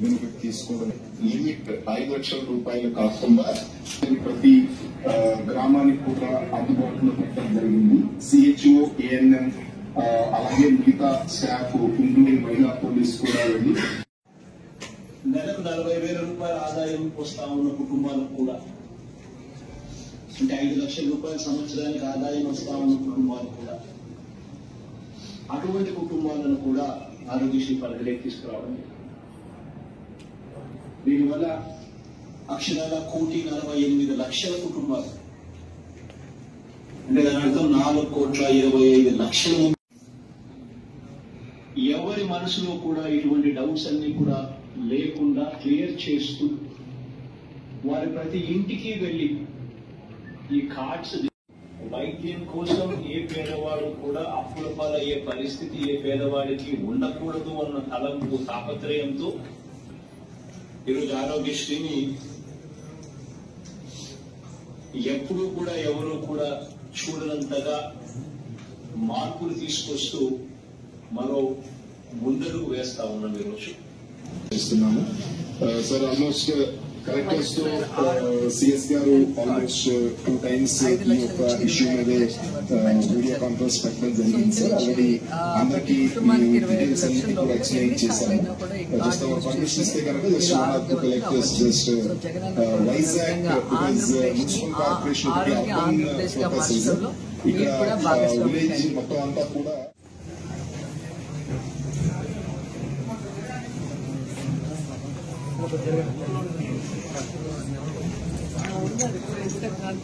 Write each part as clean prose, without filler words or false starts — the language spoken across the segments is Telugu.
వెనుకకు తీసుకోవడం లిమిట్ 5 లక్షల రూపాయలు కాకుండా ప్రతి గ్రామానికి కూడా అందుబాటులో పెట్టడం జరిగింది. సిహెచ్ఓ, ఏఎన్ఎం అలాగే మిగతా స్టాఫ్ ఇంక్లూడింగ్ మహిళా పోలీస్ కూడా వెళ్ళి నెలకు 40,000 రూపాయల ఆదాయం వస్తా ఉన్న కుటుంబాలకు కూడా, అంటే 5 లక్షల రూపాయల సంవత్సరానికి ఆదాయం వస్తా ఉన్న కుటుంబాలు కూడా, అటువంటి కుటుంబాలను కూడా ఆరోగ్యశ్రీ పరిధిలోకి తీసుకురావడం. దీనివల్ల అక్షరాల 1,48,00,000 కుటుంబాలు, అంటే దాని అర్థం 4,25,00,000 మంది. ఎవరి మనసులో కూడా ఇటువంటి డౌట్స్ అన్ని కూడా లేకుండా క్లియర్ చేస్తూ వారి ప్రతి ఇంటికి వెళ్లి ఈ కార్డ్స్ వైద్యం కోసం ఏ పేదవాడు కూడా అప్పుల పాలయ్యే పరిస్థితి ఏ పేదవాడికి ఉండకూడదు అన్న తలంపు తాపత్రయంతో ఈరోజు ఆరోగ్యశ్రీని ఎప్పుడూ కూడా ఎవరూ కూడా చూడనంతగా మార్పులు తీసుకొస్తూ మరో ముందడుగు వేస్తా ఉన్నాం ఈరోజు. చేస్తున్నాము సార్. ఆల్మోస్ట్ కలెక్టర్స్ తో సిఎస్ గారు ఆల్మోస్ట్ 2 times ఈ యొక్క ఇష్యూ మీద వీడియో కాన్ఫరెన్స్ పెట్టడం జరిగింది సార్. ఆల్రెడీ అందరికీ డీటెయిల్స్ అన్ని కూడా ఎక్స్ప్లెయిన్ చేశాము. జస్ట్ అవర్ పర్మిషన్ ఇస్తే కనుక just one of the collectors just Vizag municipal corporation ఇక్కడ విలేజ్ మొత్తం అంతా కూడా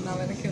నా వెనకే